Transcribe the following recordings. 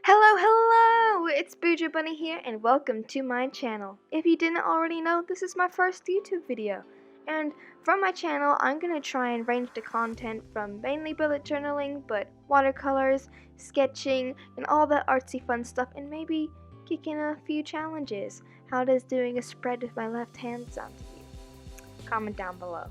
Hello! It's Bujo Bunny here, and welcome to my channel. If you didn't already know, this is my first YouTube video. And from my channel, I'm going to try and range the content from mainly bullet journaling, but watercolors, sketching, and all that artsy fun stuff, and maybe kick in a few challenges. How does doing a spread with my left hand sound to you? Comment down below.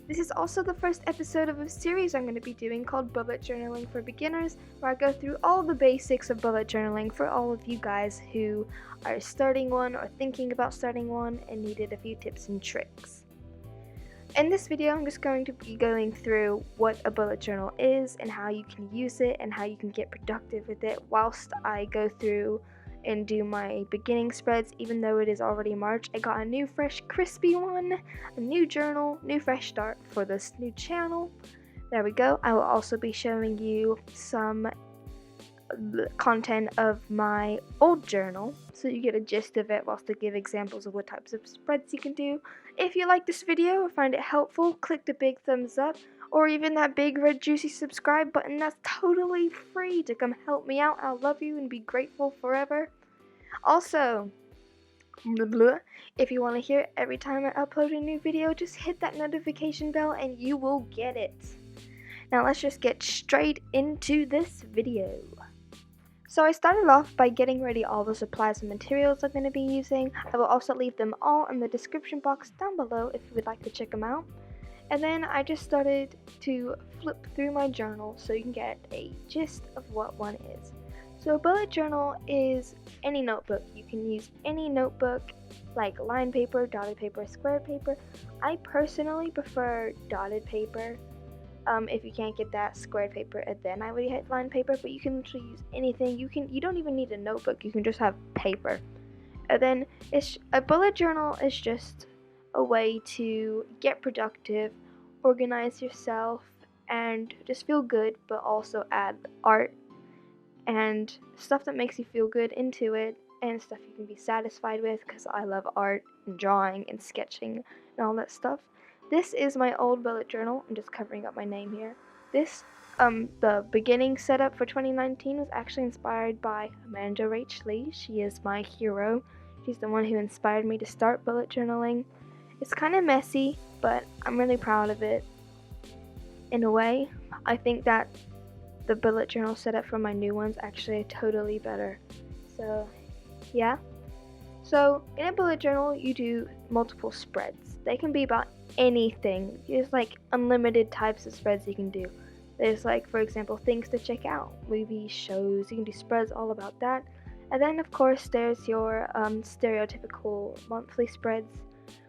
This is also the first episode of a series I'm going to be doing called Bullet Journaling for Beginners, where I go through all the basics of bullet journaling for all of you guys who are starting one or thinking about starting one and needed a few tips and tricks. In this video, I'm just going to be going through what a bullet journal is and how you can use it and how you can get productive with it whilst I go through and do my beginning spreads. Even though it is already March, I got a new fresh crispy one, a new journal, new fresh start for this new channel. There we go. I will also be showing you some content of my old journal so you get a gist of it, whilst I give examples of what types of spreads you can do. If you like this video or find it helpful, click the big thumbs up or even that big red juicy subscribe button. That's totally free to come help me out. I'll love you and be grateful forever. Also, if you want to hear it every time I upload a new video, just hit that notification bell and you will get it. Now let's just get straight into this video. So I started off by getting ready all the supplies and materials I'm going to be using. I will also leave them all in the description box down below if you would like to check them out. And then I just started to flip through my journal so you can get a gist of what one is. So a bullet journal is any notebook. You can use any notebook like lined paper, dotted paper, squared paper. I personally prefer dotted paper. If you can't get that, squared paper, and then I would hit lined paper, but you can literally use anything. You don't even need a notebook. You can just have paper. And then a bullet journal is just a way to get productive, organize yourself, and just feel good, but also add art and stuff that makes you feel good into it, and stuff you can be satisfied with, because I love art and drawing and sketching and all that stuff. This is my old bullet journal. I'm just covering up my name here. This, the beginning setup for 2019 was actually inspired by Amanda Rach Lee. She is my hero. She's the one who inspired me to start bullet journaling. It's kind of messy, but I'm really proud of it. In a way, I think that the bullet journal setup for my new one's actually totally better. So, yeah. So, in a bullet journal, you do multiple spreads. They can be about anything. There's like unlimited types of spreads you can do. There's like, for example, things to check out, movies, shows. You can do spreads all about that. And then, of course, there's your stereotypical monthly spreads,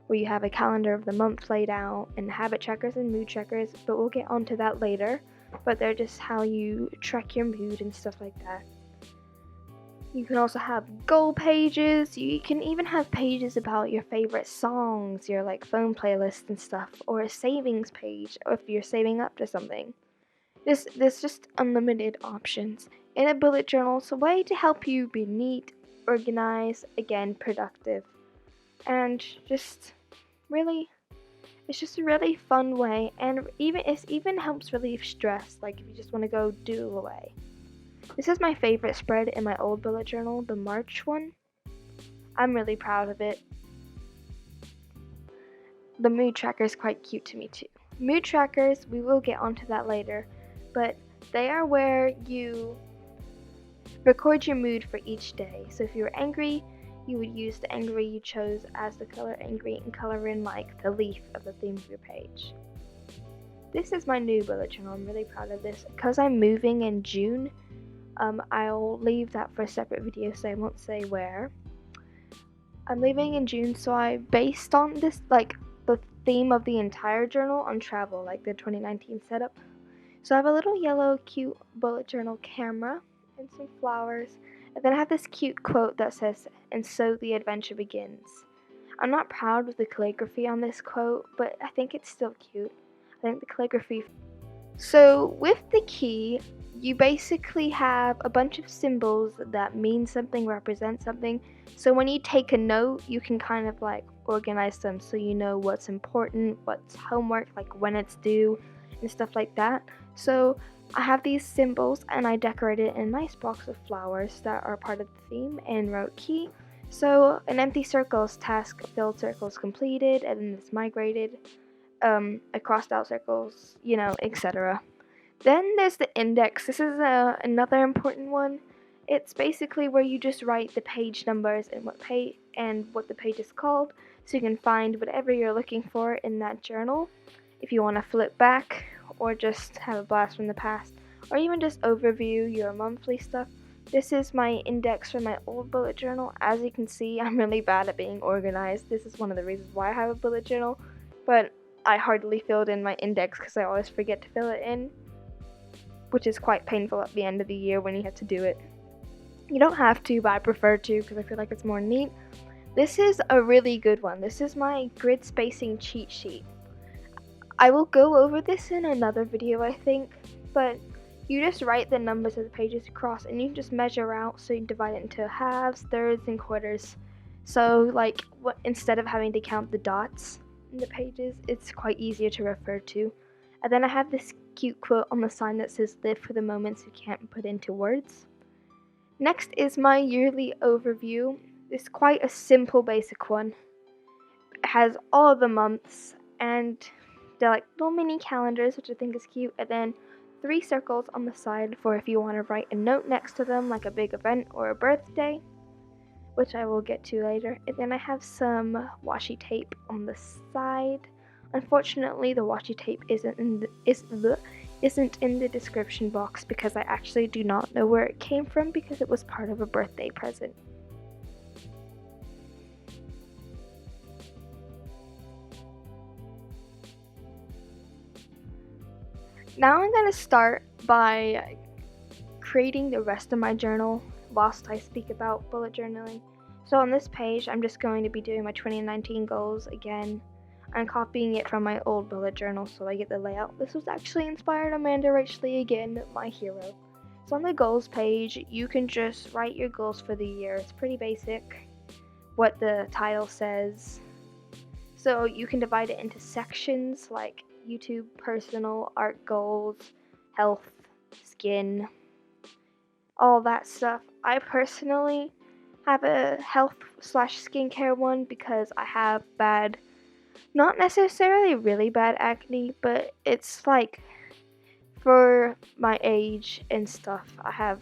where you have a calendar of the month laid out, and habit trackers and mood trackers, but we'll get onto that later. But they're just how you track your mood and stuff like that. You can also have goal pages. You can even have pages about your favorite songs, your like phone playlist and stuff, or a savings page if you're saving up to something. There's just unlimited options. In a bullet journal, it's a way to help you be neat, organized, again, productive, and just really, it's just a really fun way, and it even helps relieve stress, like if you just want to go doodle away. This is my favorite spread in my old bullet journal, the March one. I'm really proud of it. The mood tracker is quite cute to me too. Mood trackers, we will get onto that later, but they are where you record your mood for each day. So if you were angry, you would use the angry you chose as the color angry and color in like the leaf of the theme of your page. This is my new bullet journal. I'm really proud of this. Because I'm moving in June, I'll leave that for a separate video, so I won't say where. I'm leaving in June, so I based on this, like, the theme of the entire journal on travel, like the 2019 setup. So I have a little yellow cute bullet journal camera and some flowers, and then I have this cute quote that says, "And so the adventure begins." I'm not proud of the calligraphy on this quote, but I think it's still cute. I think the calligraphy. So with the key, you basically have a bunch of symbols that mean something, represent something. So when you take a note, you can kind of like organize them so you know what's important, what's homework, like when it's due, and stuff like that. So I have these symbols and I decorated it in a nice box of flowers that are part of the theme and wrote key. So an empty circle is task, a filled circle is completed, and then it's migrated. A crossed out circles, etc. Then there's the index. This is another important one. It's basically where you just write the page numbers and what the page is called, so you can find whatever you're looking for in that journal. If you want to flip back, or just have a blast from the past, or even just overview your monthly stuff. This is my index for my old bullet journal. As you can see, I'm really bad at being organized. This is one of the reasons why I have a bullet journal, but I hardly filled in my index because I always forget to fill it in, which is quite painful at the end of the year when you have to do it. You don't have to, but I prefer to because I feel like it's more neat. This is a really good one. This is my grid spacing cheat sheet. I will go over this in another video, I think, but you just write the numbers of the pages across and you can just measure out, so you divide it into halves, thirds, and quarters. So instead of having to count the dots in the pages, it's quite easier to refer to. And then I have this cute quote on the sign that says, "Live for the moments you can't put into words." Next is my yearly overview. It's quite a simple, basic one. It has all of the months, and they're like little mini calendars, which I think is cute, and then 3 circles on the side for if you want to write a note next to them, like a big event or a birthday, which I will get to later. And then I have some washi tape on the side. Unfortunately, the washi tape isn't in the description box because I actually do not know where it came from because it was part of a birthday present. Now I'm going to start by creating the rest of my journal whilst I speak about bullet journaling. So on this page, I'm just going to be doing my 2019 goals again. I'm copying it from my old bullet journal so I get the layout. This was actually inspired Amanda Rach Lee again, my hero. So on the goals page, you can just write your goals for the year. It's pretty basic, what the title says. So you can divide it into sections like YouTube, personal, art goals, health, skin, all that stuff. I personally have a health/skincare one because I have bad, not necessarily really bad acne, but it's like for my age and stuff, I have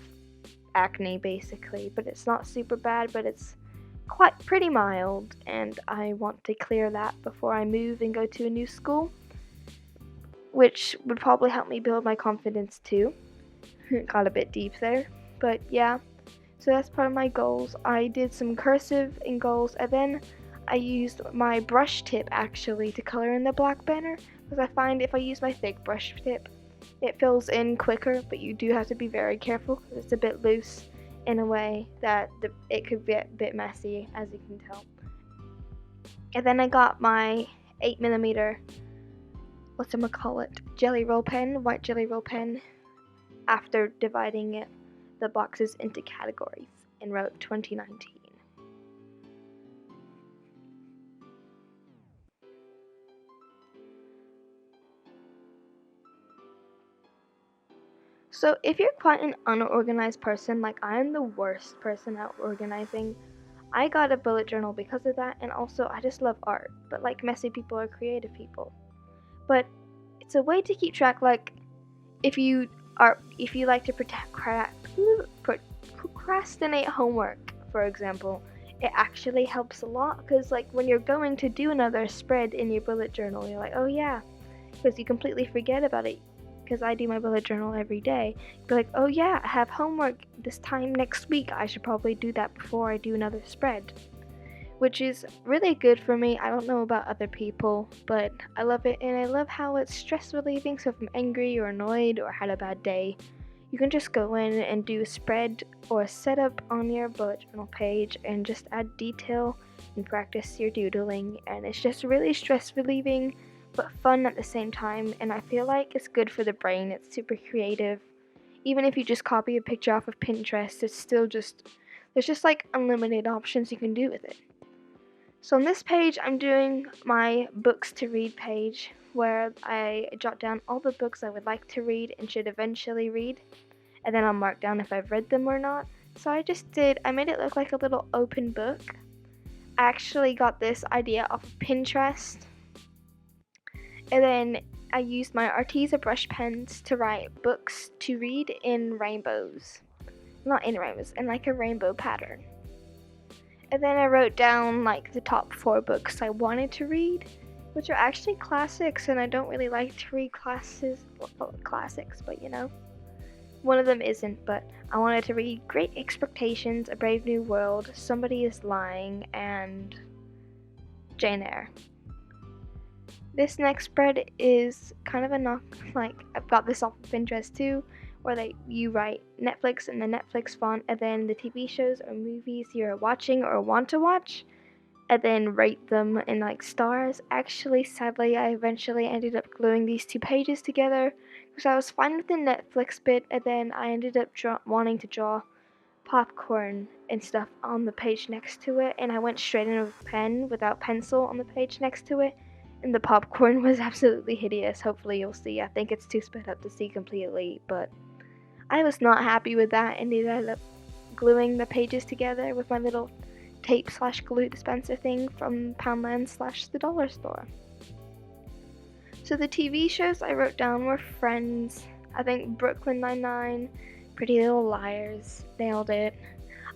acne basically, but it's not super bad, but it's quite pretty mild, and I want to clear that before I move and go to a new school, which would probably help me build my confidence too. Got a bit deep there, but yeah. So that's part of my goals. I did some cursive in goals, and then I used my brush tip actually to color in the black banner, because I find if I use my thick brush tip, it fills in quicker, but you do have to be very careful because it's a bit loose in a way that it could get a bit messy, as you can tell. And then I got my 8mm, jelly roll pen, white jelly roll pen, after dividing the boxes into categories, and wrote 2019. So if you're quite an unorganized person, like I am the worst person at organizing, I got a bullet journal because of that, and also I just love art, but like messy people are creative people. But it's a way to keep track, like if you like to procrastinate homework, for example, it actually helps a lot, because like when you're going to do another spread in your bullet journal, you're like, oh yeah, because you completely forget about it. Because I do my bullet journal every day, be like, oh yeah, I have homework this time next week, I should probably do that before I do another spread, which is really good for me. I don't know about other people, but I love it, and I love how it's stress relieving. So if I'm angry or annoyed or had a bad day, you can just go in and do a spread or a setup on your bullet journal page and just add detail and practice your doodling, and it's just really stress relieving but fun at the same time, and I feel like it's good for the brain. It's super creative. Even if you just copy a picture off of Pinterest, it's still there's just like unlimited options you can do with it. So on this page, I'm doing my books to read page, where I jot down all the books I would like to read and should eventually read, and then I'll mark down if I've read them or not. So I made it look like a little open book. I actually got this idea off of Pinterest, and then I used my Artiza brush pens to write books to read in rainbows. Not in rainbows, in like a rainbow pattern. And then I wrote down like the top 4 books I wanted to read, which are actually classics, and I don't really like to read classics, but you know. One of them isn't, but I wanted to read Great Expectations, A Brave New World, Somebody is Lying, and Jane Eyre. This next spread is kind of a knock, like I've got this off of Pinterest too, where you write Netflix in the Netflix font, and then the TV shows or movies you're watching or want to watch, and then rate them in like stars. Actually, sadly, I eventually ended up gluing these 2 pages together because I was fine with the Netflix bit, and then I ended up wanting to draw popcorn and stuff on the page next to it, and I went straight in with a pen without pencil on the page next to it, and the popcorn was absolutely hideous. Hopefully you'll see. I think it's too split up to see completely, but I was not happy with that, and ended up gluing the pages together with my little tape/glue dispenser thing from Poundland/the dollar store. So the TV shows I wrote down were Friends, I think Brooklyn Nine-Nine, Pretty Little Liars, nailed it.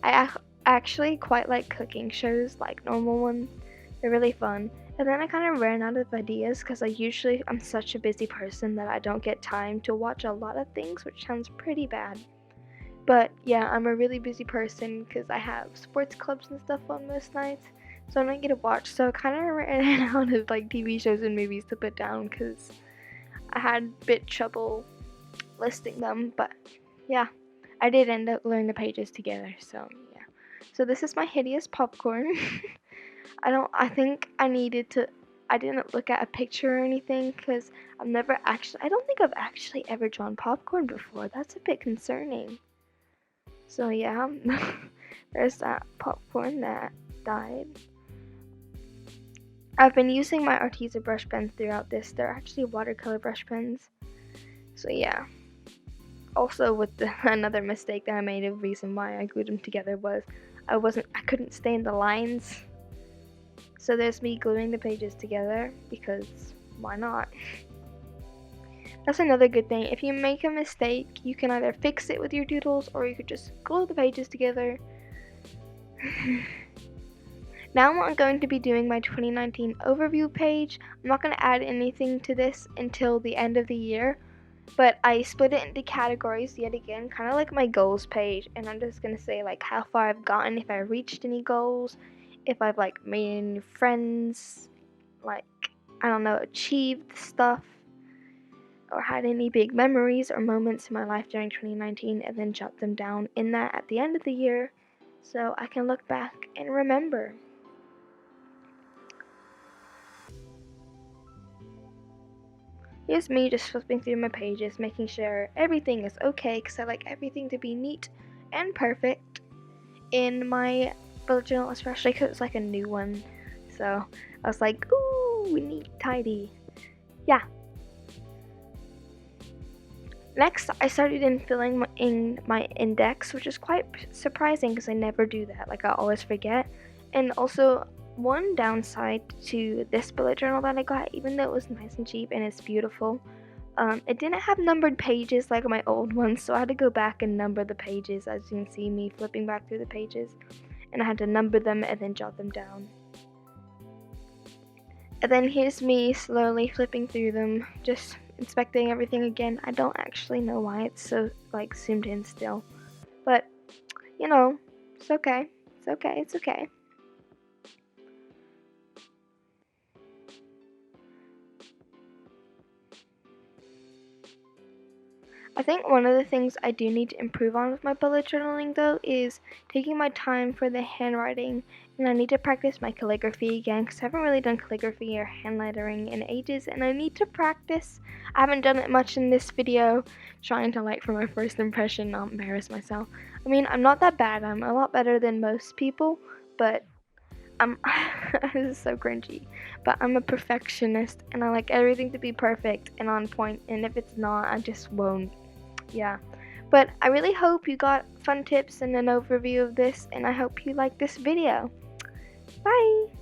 I actually quite like cooking shows, like normal ones. They're really fun. And then I kind of ran out of ideas because I'm such a busy person that I don't get time to watch a lot of things, which sounds pretty bad. But yeah, I'm a really busy person because I have sports clubs and stuff on most nights, so I don't get to watch. So I kind of ran out of like TV shows and movies to put down because I had a bit trouble listing them. But yeah, I did end up gluing the pages together. So yeah, so this is my hideous popcorn. I didn't look at a picture or anything because I don't think I've actually ever drawn popcorn before. That's a bit concerning. So yeah, there's that popcorn that died. I've been using my Artiza brush pens throughout this. They're actually watercolor brush pens. So yeah. Also with another mistake that I made, a reason why I glued them together was I couldn't stay in the lines. So there's me gluing the pages together because why not? That's another good thing. If you make a mistake, you can either fix it with your doodles or you could just glue the pages together. Now I'm going to be doing my 2019 overview page. I'm not going to add anything to this until the end of the year, but I split it into categories yet again, kind of like my goals page, and I'm just going to say like how far I've gotten, if I reached any goals, if I've like made any friends, like I don't know, achieved stuff, or had any big memories or moments in my life during 2019, and then jot them down in that at the end of the year so I can look back and remember. Here's me just flipping through my pages, making sure everything is okay, because I like everything to be neat and perfect in my bullet journal, especially because it's like a new one. So I was like, ooh, neat, tidy. Yeah. Next, I started filling in my index, which is quite surprising because I never do that. Like I always forget. And also, one downside to this bullet journal that I got, even though it was nice and cheap and it's beautiful, it didn't have numbered pages like my old ones, so I had to go back and number the pages, as you can see me flipping back through the pages, and I had to number them and then jot them down. And then here's me slowly flipping through them, just inspecting everything again. I don't actually know why it's so like zoomed in still, but you know, it's okay. It's okay. I think one of the things I do need to improve on with my bullet journaling though is taking my time for the handwriting, and I need to practice my calligraphy again because I haven't really done calligraphy or hand lettering in ages, and I need to practice. I haven't done it much in this video, trying to like for my first impression not embarrass myself. I mean, I'm not that bad, I'm a lot better than most people, but I'm this is so cringy, but I'm a perfectionist and I like everything to be perfect and on point, and if it's not, I just won't. Yeah. But I really hope you got fun tips and an overview of this, and I hope you like this video. Bye!